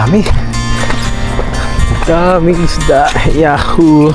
dami. Daming isda. Yahoo!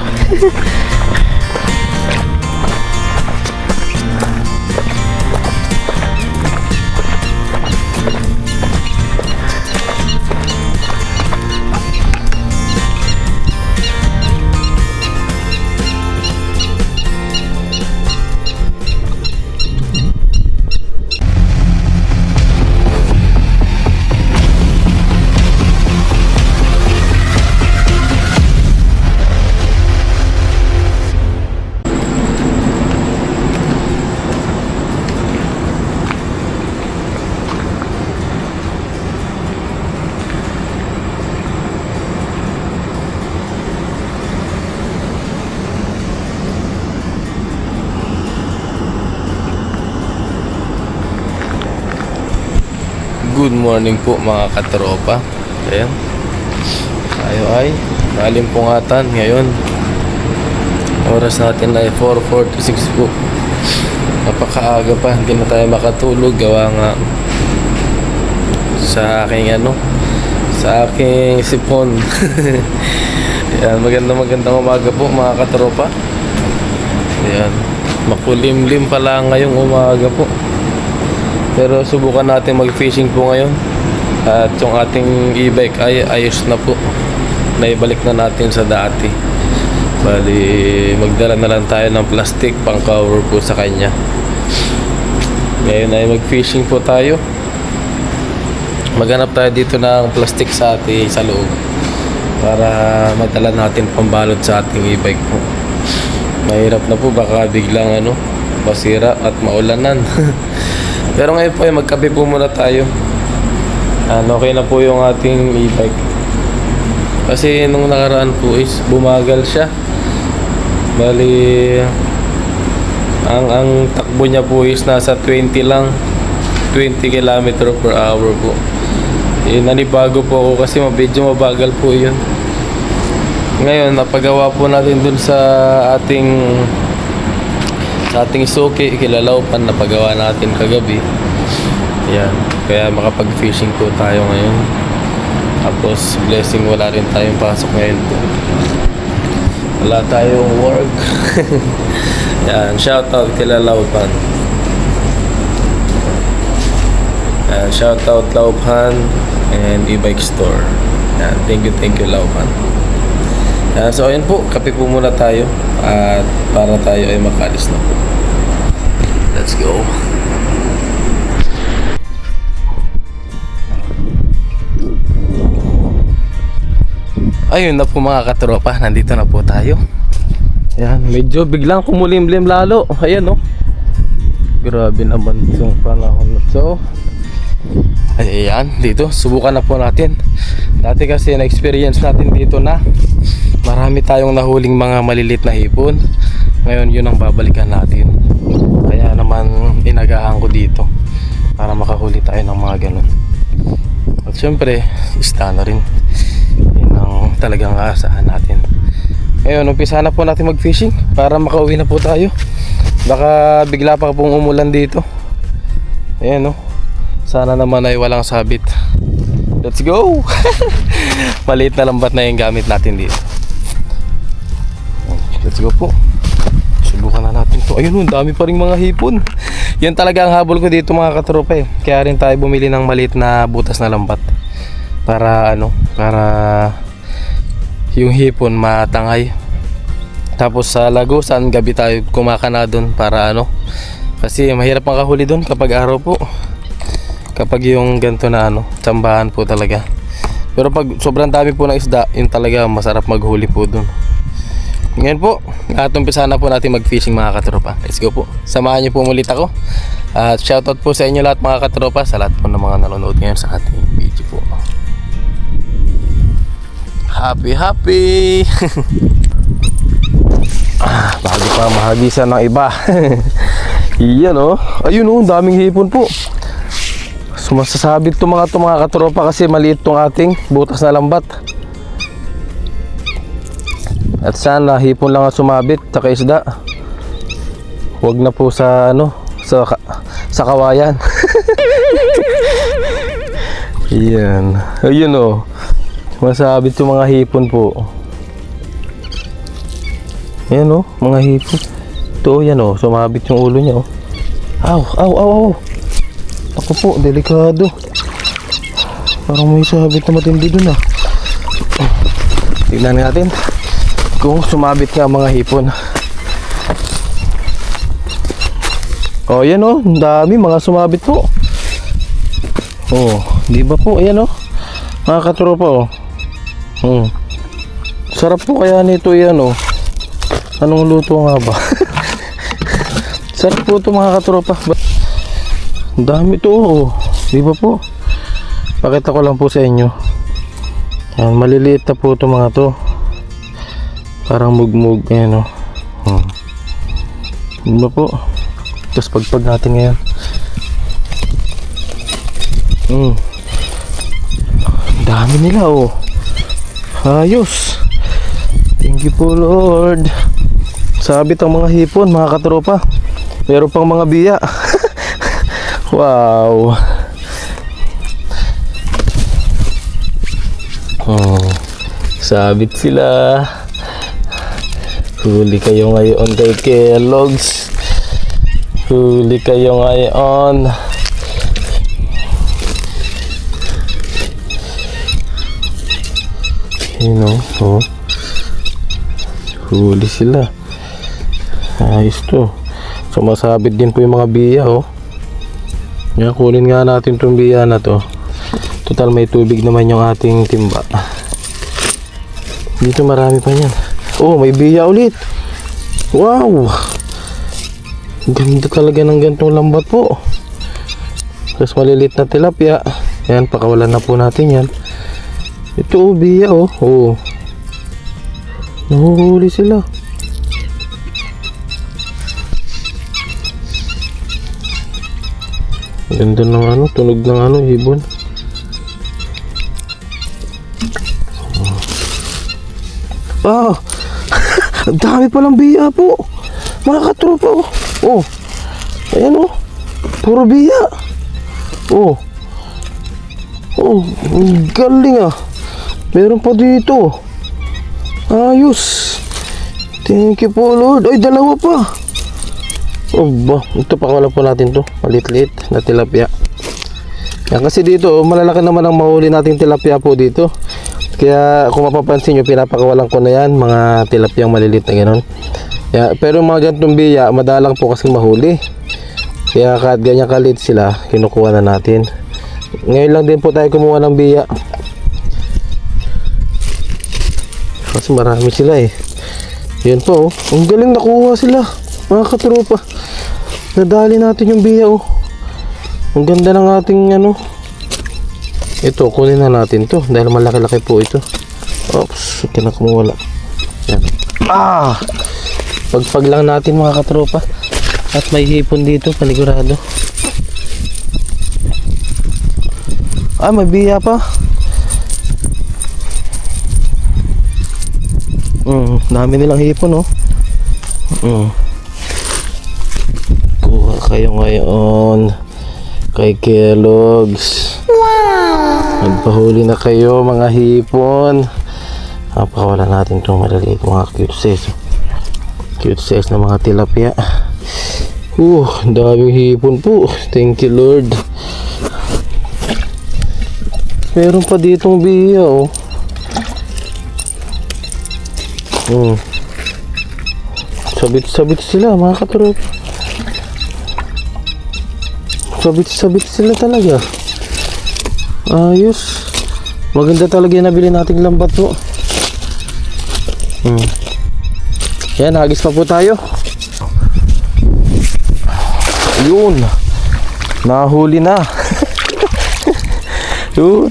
Good morning po mga katropa. Ayan, tayo ay nalimpungatan ngayon. Oras natin ay 4:46 po. Napakaaga pa, hindi na tayo makatulog. Gawa nga sa aking sa aking sipon. Ayan, magandang umaga po mga katropa. Ayan, makulimlim pala ngayong umaga po. Pero subukan natin mag-fishing po ngayon. At yung ating e-bike ay ayos na po. Naibalik na natin sa dati. Bali, magdala na lang tayo ng plastic pang cover po sa kanya. Ngayon ay mag-fishing po tayo. Maghanap tayo dito ng plastic sa ating sa loob para madala natin pambalot sa ating e-bike po. Mahirap na po, baka biglang masira at maulanan. Pero ngayon po ay magkape po muna tayo. Okay na po yung ating e-bike. Kasi nung nakaraan po is bumagal siya. Bali, ang takbo niya po is nasa 20 lang. 20 km per hour po. Nanibago po ako kasi medyo mabagal po yun. Ngayon, napagawa po natin dun sa ating suki, Kilalaupan, na pagawa natin kagabi. Yan, kaya makapag-fishing po tayo ngayon. Tapos blessing, wala rin tayong pasok ngayon po. Wala tayong work. Yan, shoutout Kilalaupan. Yan, shoutout Laupan and e-bike store. Yan, thank you Laupan. So ayun po, kape po muna tayo at para tayo ay makalis na po. Let's go. Ayun na po mga katropa, nandito na po tayo. Ayan, medyo biglang kumulimlim lalo. Ayan grabe naman yung panahon na to. Ayan, dito subukan na po natin. Dati kasi na-experience natin dito na marami tayong nahuling mga malilit na hipon. Ngayon yun ang babalikan natin. Kaya naman inagahan ko dito para makahuli tayo ng mga ganun. At syempre isda na rin. Yun ang talagang aasahan natin. Ngayon umpisa na po natin mag fishing para makauwi na po tayo. Baka bigla pa pong umulan dito. Ayan sana naman ay walang sabit. Let's go. Maliit na lambat na yung gamit natin dito. Let's go po. Subukan na natin to. Ayun, dami pa ring mga hipon. Yan talaga ang habol ko dito mga katropa Kaya rin tayo bumili ng maliit na butas na lambat. Para para yung hipon matangay. Tapos sa Lagusan, gabi tayo kumakana doon para kasi mahirap makahuli doon kapag araw po. Kapag yung ganito na tsambahan po talaga. Pero pag sobrang dami po ng isda, yun talaga masarap maghuli po doon. Ngayon po, at umpisa na po natin mag-fishing mga katropa. Let's go po. Samahan niyo po ulit ako. At shoutout po sa inyo lahat mga katropa, sa lahat po ng mga nanonood ngayon sa ating video po. Happy! Bago pa mahagisan ng iba. Iyan ayun daming hipon po. Sumasasabit to mga katropa kasi maliit tong ating butas na lambat. At sana hipon lang ang sumabit sa isda. Huwag na po sa sa kawayan. Yan. Ayun Masabit yung mga hipon po. Ayan o, mga hipon. Ito, yan o, sumabit yung ulo niya o. Aw, aw, aw, aw. Ako po, delikado. Parang may sabit na matindi dun ah. Tignan natin kung sumabit nga mga hipon. Oh, yan o, ang dami mga sumabit po. Oh, di ba po, ayan o. Mga katropa o. Sarap po kaya nito yan o. Anong luto nga ba? Sarap po ito mga katropa. Ang dami ito o. Di ba po? Pakita ko lang po sa inyo. Yan, maliliit na po ito mga to. Parang mugmug. Ayan o. Di ba po? Tapos pagpag natin ngayon. Dami nila oh. Ayos. Thank you po Lord. Sabit ang mga hipon mga katropa. Meron pang mga biya. Wow. Sabit sila. Huli kayo ngayon kay Kellogg's. Huli kayo ngayon. You know, oh. Huli sila. Ayos to. Sumasabit din po yung mga biya oh. Yan, kunin nga natin itong biya na to. Total may tubig naman yung ating timba. Dito marami pa yan. Oh, may biya ulit. Wow. Ganda talaga ng gantong lambat po. Tapos malilit na tilapia. Yan, pakawalan na po natin yan. Ito oh, biya oh. Oh. Nahuhuli sila. Ganda ng ano, tunog ng ano, ibon. Ah! Ang dami palang biya po. Mga katropa oh. Oh. Ayan oh. Puro biya. Oh. Oh, ang galing ah. Meron pa dito. Ayos. Thank you po Lord. Ay, dalawa pa. Oh ba, ito pakawalan po natin to. Malit-lit na tilapia. Yan, kasi dito malalaki naman ang mahuli nating tilapia po dito. Kaya kung mapapansin nyo, pinapakawalan ko na yan. Mga tilapiyang malilit na gano'n. Pero mga gantong biya, madalang po kasing mahuli. Kaya kahit ganyan kalit sila, kinukuha na natin. Ngayon lang din po tayo kumuha ng biya. Kasi marami sila eh. Yan po oh. Ang galing nakuha sila. Mga katropa. Nadali natin yung biya oh. Ang ganda ng ating ano. Ito, kunin na natin to. Dahil malaki-laki po ito. Oops, kinakumawala. Yan. Ah! Pagpag lang natin mga katropa. At may hipon dito, panigurado. Ah, may biya pa. Dami nilang hipon oh. Kuha kayo ngayon kay Kellogg's. Wow! Magpahuli na kayo mga hipon. Napakawala natin itong maliliit mga cute size. Cute size na mga tilapia. Daming hipon po. Thank you Lord. Meron pa ditong biya oh. Sabit-sabit sila mga katropa. Sabit-sabit sila talaga. Ayos. Maganda talaga yung nabili nating lambat po. Yan, hagis pa po tayo. Yun. Nahuli na.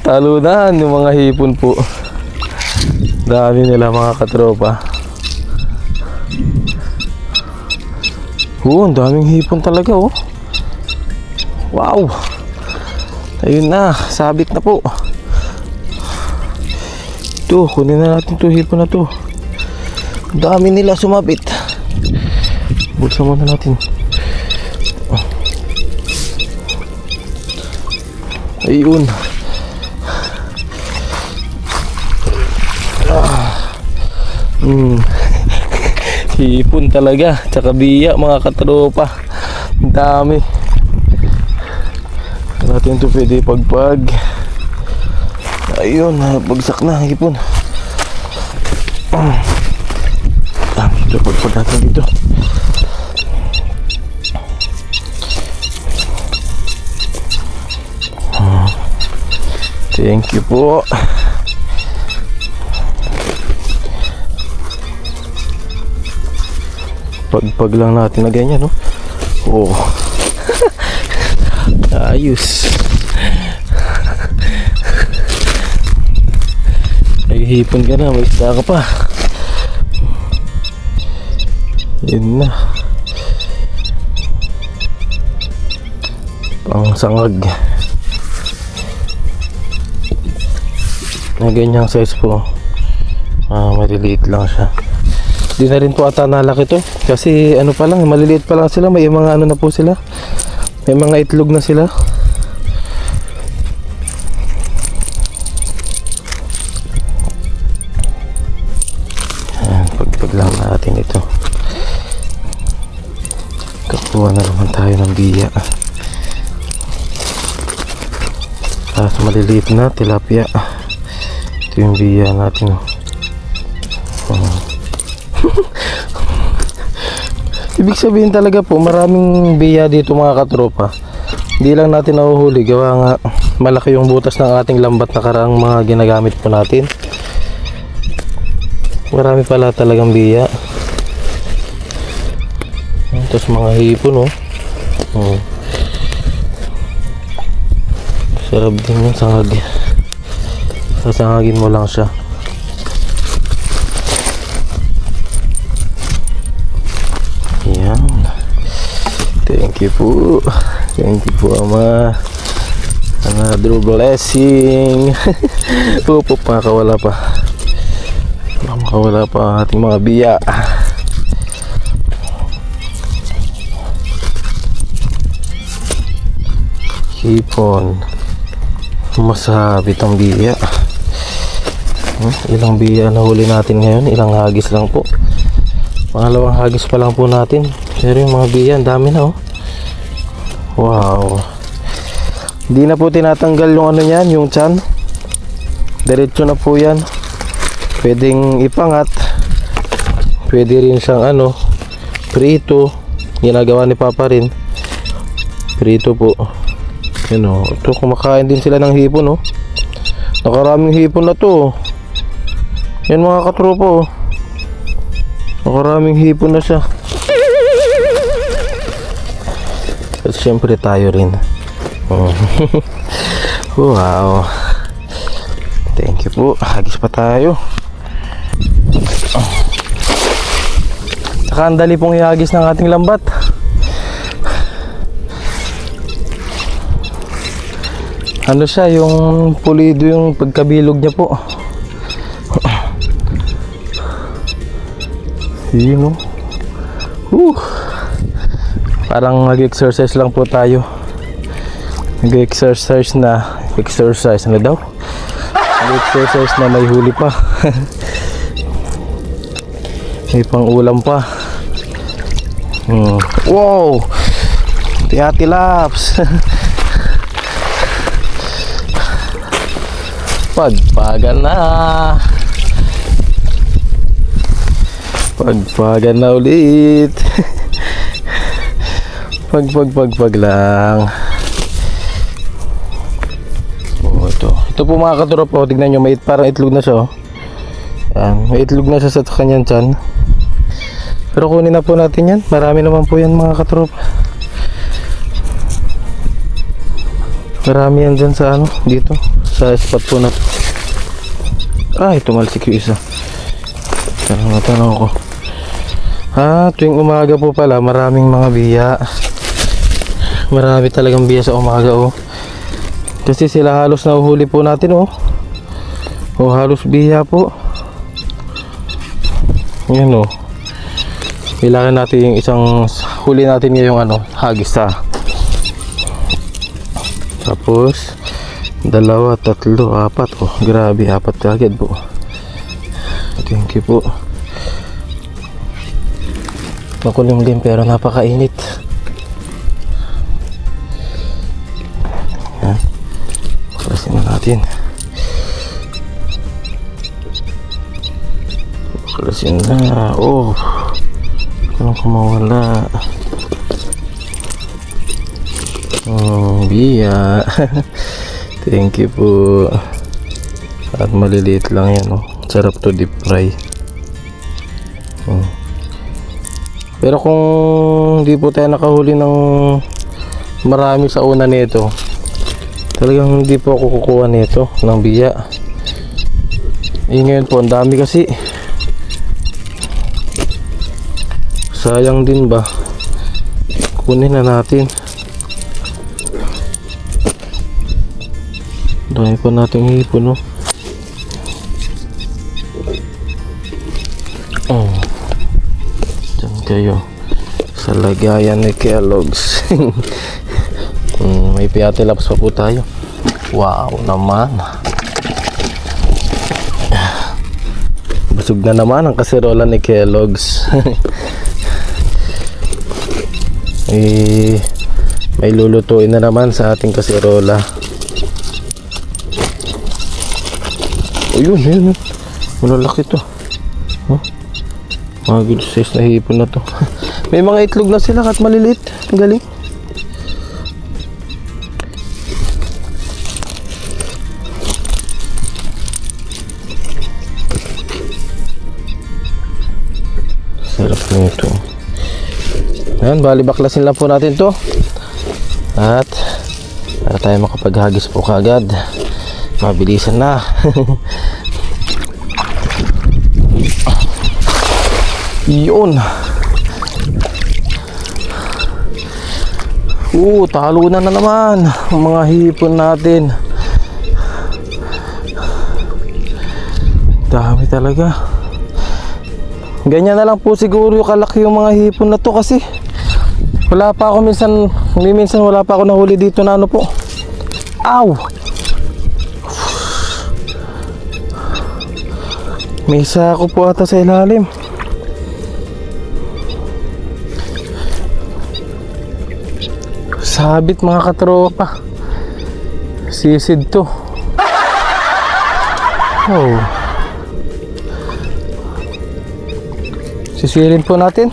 Talunan yung mga hipon po. Dami nila mga katropa. Ang daming hipon talaga oh. Wow. Ayun na, sabit na po. Ito, kunin na natin ito, hipon na to. Dami nila sumabit. Bulsa muna natin. Ayun. Hipon talaga. Tsaka biya mga katropa. Ang dami. Natin ito pwede pagpag. Ayun, bagsak na hipon. Ito pagpag natin dito. Thank you po. Pagpag lang natin na ganyan, no? Oh. Ayos. Ay, hipon ka na, may isda ka pa. Yun na. Pang sangag. Na ganyang size po. Maliliit lang siya. Di na rin po ata nalaki to. Kasi ano pa lang, maliliit pa lang sila. May mga ano na po sila. May mga itlog na sila. Ayan, pagpag lang natin ito. Kakuha na naman tayo ng biya. Tapos maliliit na tilapia. Ito yung biya natin. Ibig sabihin talaga po maraming biya dito mga katropa. Hindi lang natin nahuhuli gawa nga malaki yung butas ng ating lambat na karaang mga ginagamit po natin. Marami pala talagang biya. Tapos mga hipon, sarap din yung sangag. Sasangagin mo lang siya. Yan. Thank you po. Thank you po, Ama. Another blessing. Opo, makakawala pa. Makakawala pa ang ating mga biya. Hipon. Masabit ang biya. Ilang biya na huli natin ngayon? Ilang hagis lang po. Pangalawang hagis pa lang po natin. Pero yung mga biya, ang dami na, oh. Wow. Hindi na po tinatanggal yung ano yan, yung tiyan. Diretso na po yan. Pwedeng ipangat. Pwede rin siyang ano, prito. Ginagawa ni Papa rin. Prito po. Yan, oh. Ito, kumakain din sila ng hipon, oh. Nakaraming hipon na to. Yan mga katropo, oh. Nakaraming hipon na siya. At syempre tayo rin. Wow. Thank you po. Hagis pa tayo. Saka ang dali pong ihagis ng ating lambat. Ano siya, yung pulido yung pagkabilog niya po. Yun, oh. Parang nag-exercise lang po tayo. Nag-exercise na. Exercise na daw. Nag-exercise na may huli pa. May pang ulam pa. Wow! Tiyati laps. Pagpagan na. Pagpagan na ulit. Pagpag lang. Oh, ito po mga katropa, tignan nyo, may parang itlog na siya, oh. Yan, may itlog na siya sa kanyang tiyan. Pero kunin na po natin yan. Marami naman po yan mga katropa. Marami yan dyan sa ano, dito sa spot po na to. Ay, tumalsik yung isa. Tanong ko. Tuwing umaga po pala maraming mga biya. Marami talagang biya sa umaga, oh. Kasi sila halos nahuhuli po natin, oh. Oh, halos biya po. Yan, oh. Kailangan natin yung isang huli natin ngayong ano, hagis, tapos 2, 3, 4. Oh, grabe, 4 agad po. Thank you po. makulimlim pero napakainit. Yan. Baklasin na natin. Baklasin na. Oh, walang kumawala. Biya. Thank you po. At maliliit lang yan, oh. Sarap to deep fry. Pero kung hindi po tayo nakahuli ng marami sa una nito, talagang hindi po ako kukuha nito ng biya. Ngayon po, ang dami kasi. Sayang din ba? Kunin na natin. Dami pa nating hipon, no? Diyan kayo sa lagayan ni Kellogg's. May piatilaps pa po tayo. Wow naman. Busog na naman ang kaserola ni Kellogg's. May lulutuin na naman sa ating kaserola. Ayun. Malalaki to. Mga good size na hipon na to. May mga itlog na sila at maliliit. Ang galing. Sarap nito. Ayan, bali baklasin lang po natin to. At para tayo makapaghagis po kagad. Mabilisan na. Yun. Talunan na naman ang mga hipon natin. Dami talaga. Ganyan na lang po siguro yung kalaki yung mga hipon na to kasi wala pa ako minsan wala pa ako nahuli dito na ano po. Ow! May sako po ata sa ilalim. Sabit mga katropa. Sisid to. Oh. Sisilin po natin.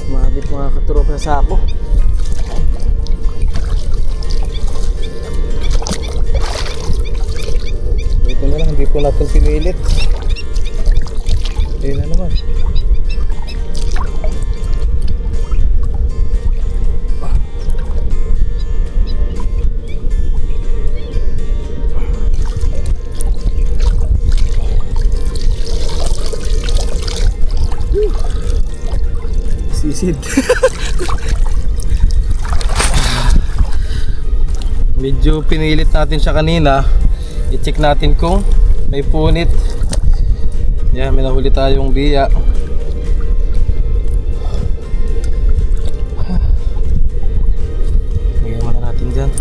Sabit mga katropa sa sako. Hindi po natin pinilit. Ayun na naman. Sisid. Medyo pinilit natin siya kanina. I-check natin kung may punit. Yan, may nahuli tayong biya. Lagyan muna natin dyan.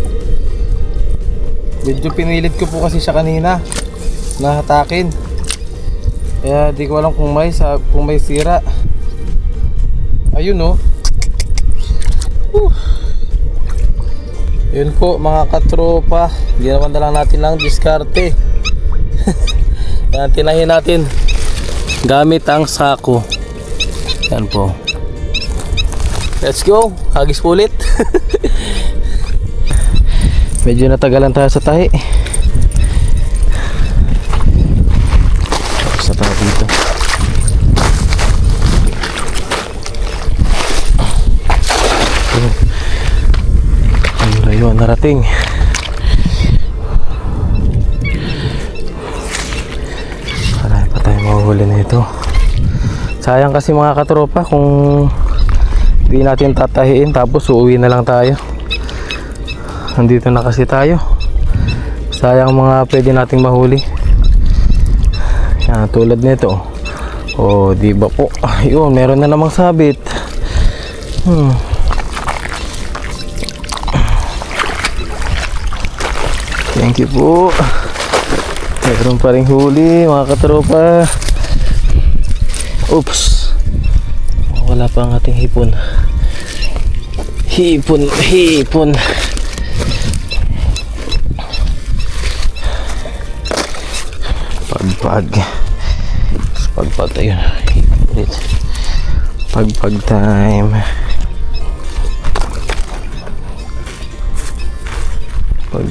Medyo pinilit ko po kasi siya kanina na hatakin. Kaya di ko alam kung may sira. Ayun, oh. Yun po mga katropa. Ginawan na lang natin ng diskarte. Yan, tinahin natin gamit ang sako. Yan po. Let's go. Hagis po ulit. Medyo natagalan tayo sa tahi. Sa tayo dito. Ang layo narating. Mahuli na ito. Sayang kasi mga katropa kung hindi natin tatahiin tapos uuwi na lang tayo. Nandito na kasi tayo. Sayang mga pwede nating mahuli. Yan, tulad nito. Oh, di ba po? Ayun, meron na namang sabit. Thank you po. Meron pa rin huli mga katropa. Oops. Wala pa ang ating hipon. Hipon. Pagpag ayun. Pagpag time.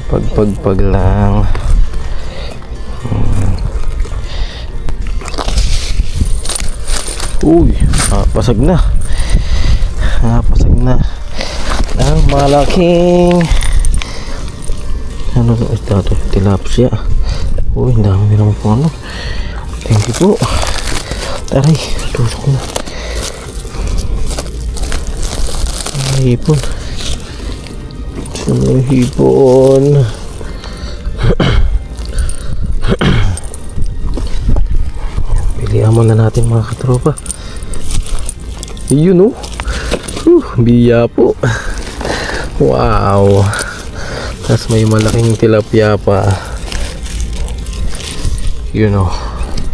Pagpag lang. Uy, pasag na. Pasag na. Ang malaking ano to? Ito to, tilapia. Uy, ang dami naman po ano. Thank you po. Taray, tusok na. Hipon. Hipon. Pilihan muna natin mga katropa. Yun oh. Biya po. Wow. Tapos may malaking tilapia pa. Yun oh.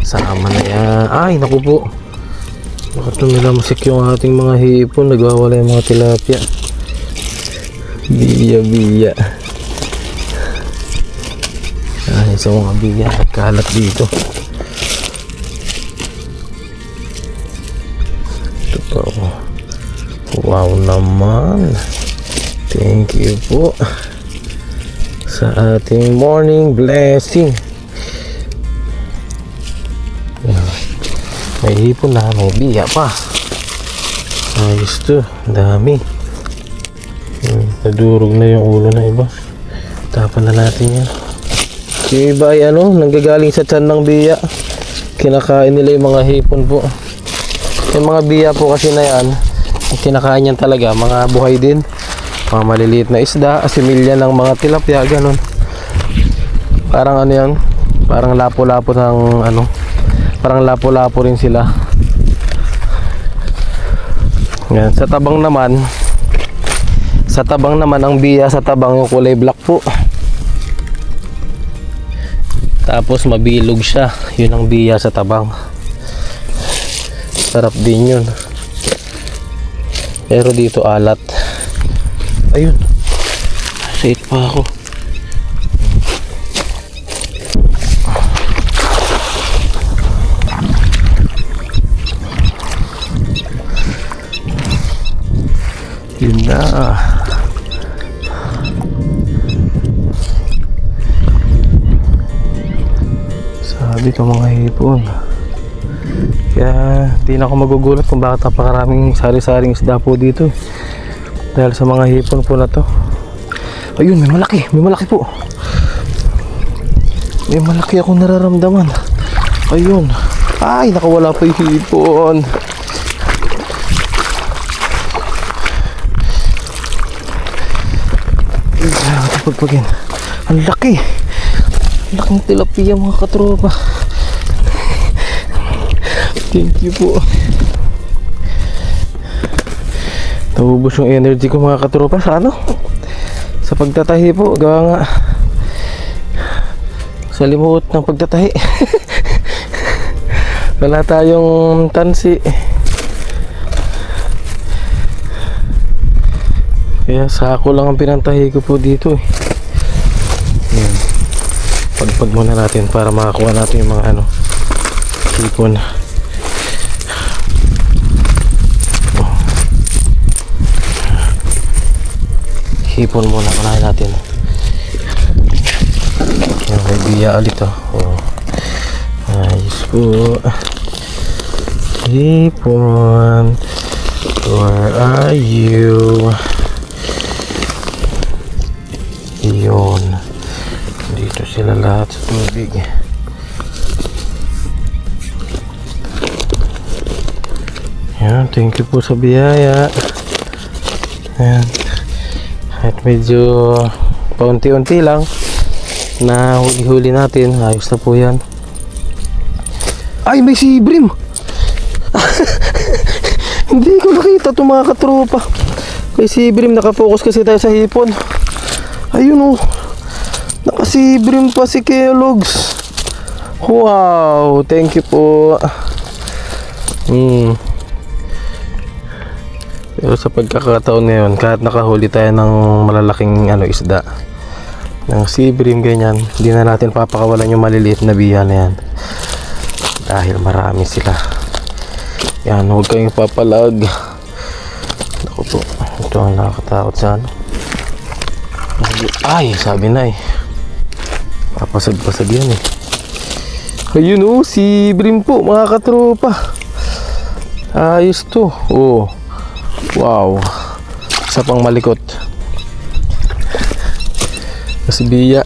Sama na yan. Ay naku po. Bakit tumilamsik yung ating mga hipon. Nagwawala yung mga tilapia. Biya. Ay sa mga biya. Kalat dito. Ito pa oh. Wow naman. Thank you po sa ating morning blessing. May hipon na, may biya pa. Ayos to, dami. Nadurog na yung ulo na iba. Tapan na natin yan. Yung iba ay ano, nanggagaling sa tiyan ng biya. Kinakain nila yung mga hipon po. Yung mga biya po kasi na yan, kinakain yan talaga, mga buhay din. Mga maliliit na isda, asimilya ng mga tilapia, ganun. Parang ano yan, parang lapo-lapo ng ano, parang lapo-lapo rin sila. Yan, sa tabang naman ang biya sa tabang yung kulay black po. Tapos mabilog siya, yun ang biya sa tabang. Sarap din yun. Pero dito alat. Ayun. Safe pa ako. Yun na. Sabi ko mga hipon. Kaya di na ako magugulat kung bakit napakaraming sari-saring isda po dito. Dahil sa mga hipon po na to. Ayun, may malaki po. May malaki akong nararamdaman. Ayun. Ay, nakawala pa yung hipon. Pagpagin. Ang laki. Ang laking tilapia mga katropa. Thank you po. Naubos yung energy ko mga katropa sa ano? Sa pagtatahi po. Gawa nga sa limuot ng pagtatahi. Wala tayong tansi. Kaya sako lang ang pinantahi ko po dito eh. Yan. Pagpag muna natin para makakuha natin yung mga ano, hipon. Hipon muna, kunahin natin. Yan, may biya ulit oh. Ayos po. Hipon, where are you? Yun. Dito sila lahat sa tubig. Yan, thank you po sa biyaya. Yan. At medyo paunti-unti lang na huli-huli natin. Ayos na po yan. Ay, may sibrim! Hindi ko nakita itong mga katropa. Kay si Brim, nakafocus kasi tayo sa hipon. Ayun oh. Nakasibrim pa si Kellogg's. Wow, thank you po. Pero sa pagkakataon na yun, kahit nakahuli tayo ng malalaking isda, ng sibrim ganyan, hindi na natin papakawalan yung maliliit na biya na yan. Dahil marami sila. Yan, huwag kayong papalag. Ako po, ito ang nakakatakot sa Ay, sabi na papasag-pasag yan Ayun oh, si Brim po mga katropa. Ayos to. Oh. Wow. Isa pang malikot. Kasi biya.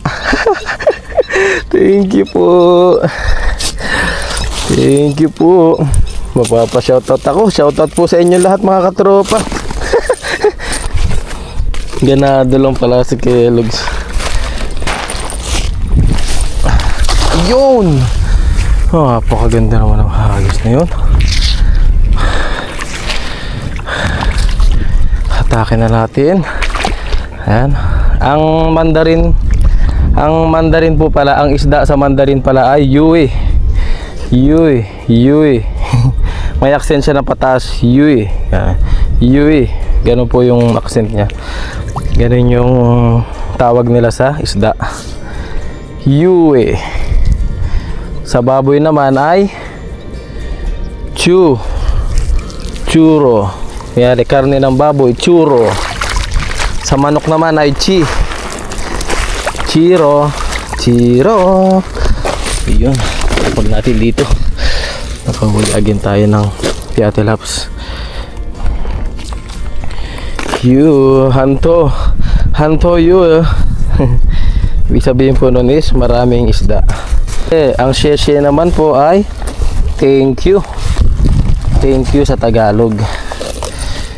Thank you po. Thank you po. Mapapa-shoutout ako. Shoutout po sa inyo lahat mga katropa. Ganado lang pala si Kellogg's. Yun! Oh, napakaganda naman ang hagis na yun. Atake na natin. Ayan. Ang mandarin po pala, ang isda sa mandarin pala ay yui. Yui. May accent siya na pataas. Yui. Yui. Ganun po yung accent niya. Ganun yung tawag nila sa isda. Yui. Sa baboy naman ay churo. Yan, karne ng baboy, churo. Sa manok naman ay chiro. Ayun, pag natin dito. Nakahuli again tayo ng piatilaps. Hanto you. Ibig sabihin po nun is maraming isda. Ang sheshe naman po ay thank you sa Tagalog.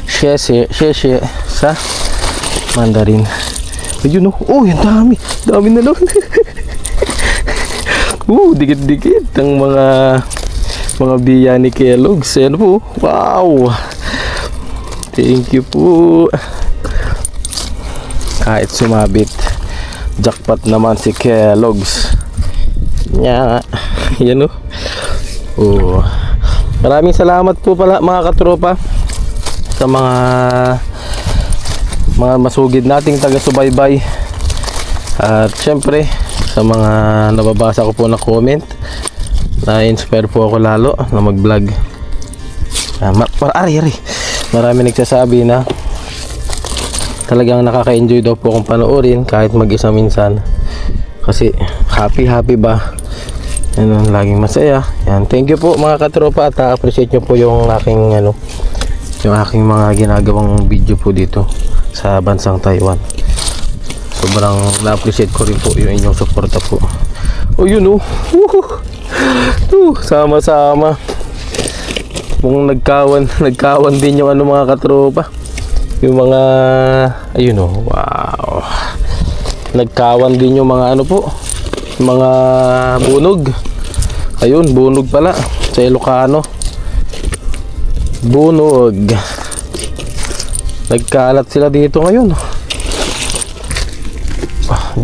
Sheshe sa Mandarin. Ayun oh, yung dami na lang. Dikit-dikit ang mga biya ni Kellogg's. Ayan po, wow, thank you po. Kahit sumabit, jackpot naman si Kellogg's. Yan oh. Maraming salamat po pala mga katropa sa mga masugid nating taga-subaybay. At syempre sa mga nababasa ko po na comment, na-inspire po ako lalo na mag-vlog. Marami nagsasabi na talagang nakaka-enjoy daw po akong panoorin kahit mag-isa minsan. Kasi happy ba? Yan, laging masaya. Yan, thank you po mga katropa at appreciate nyo po yung aking yung aking mga ginagawang video po dito sa bansang Taiwan. Sobrang na-appreciate ko rin po yung inyong suporta po. Yun sama-sama. Kung nagkawan din yung mga katropa. Yung mga ayun wow. Nagkawan din yung mga mga bunog. Ayun, bunog pala sa Ilocano. Bunog. Nagkalat sila dito ngayon.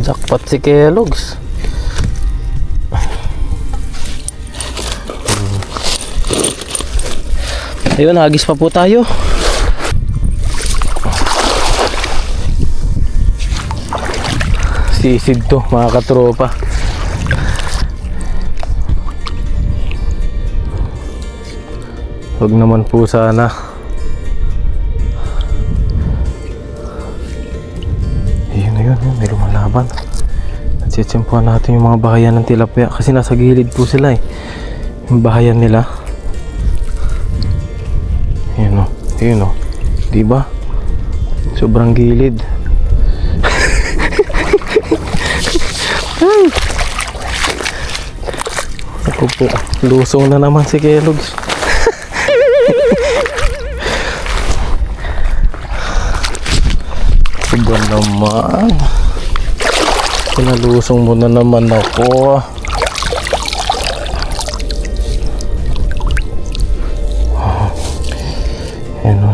Jackpot si Kellogg's. Ayun, hagis pa po tayo. Sisid to mga katropa. Huwag naman po sana. Ayun, may lumalaban. Natsitsimpuan natin yung mga bahayan ng tilapia kasi nasa gilid po sila yung bahayan nila. Ayun o. Diba? Sobrang gilid. Ako po, lusong na naman si Kellogg's. Iba naman. Pinalusong mo na naman ako.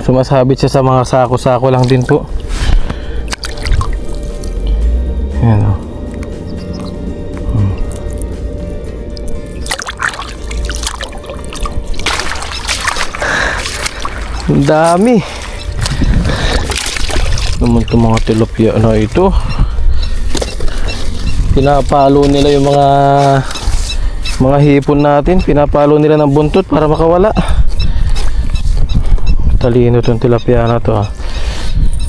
sumasabit siya sa mga sako-sako lang din po. Ayan o. Ang dami. Naman itong mga tilapia na ito. Pinapalo nila yung mga hipon natin. Pinapalo nila ng buntot para makawala. Talino itong tilapia na to.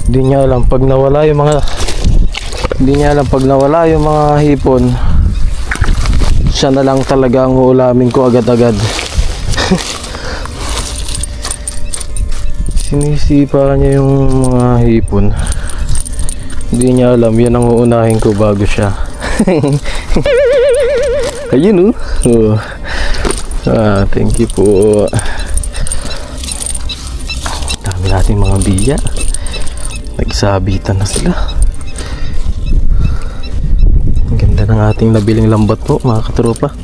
Hindi niya alam pag nawala yung mga hipon, siya na lang talaga ang uulamin ko agad-agad. Sinisipa niya yung mga hipon. Hindi niya alam, yan ang uunahin ko bago siya. Ayun oh. Thank you po. Dami natin mga biya. Nagsabitan na sila. Ang ganda ng ating nabiling lambat po mga katropa.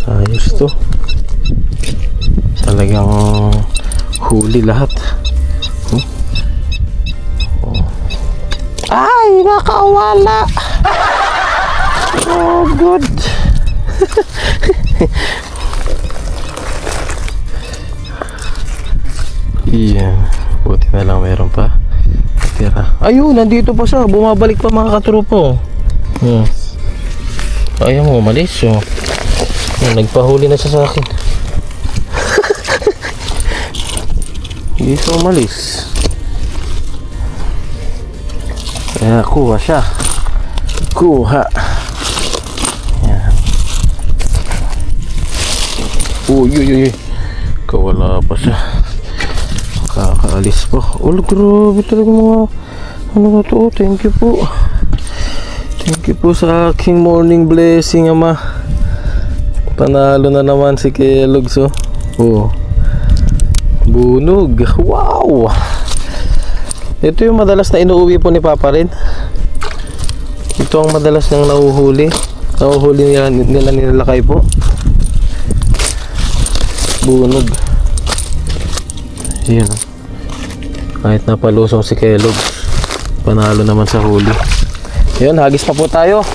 Ayos to. Talagang huli lahat. Ay, nakawala. Oh, good. Iya, buti na lang meron pa. Tira. Ayun, nandito pa siya. Bumabalik pa mga katropo. Ayaw mo, umalis. Nagpahuli na siya sa akin. Hindi siya umalis. Kaya kuha siya. Kuha. Yan. Uy. Kawala pa siya. Kakaalis pa. Oh, grabe talaga mga ano na to. Thank you po. Thank you po sa aking morning blessing, ama. Panalo na naman si Kellogg's. Oh. Bunog. Wow. Ito yung madalas na inuuwi po ni Papa rin. Ito ang madalas nang nahuhuli. Nahuhuli nila nilalakay po. Bunog. Ayan. Kahit napalusong si Kellogg's, panalo naman sa huli. Ayan, hagis pa po tayo.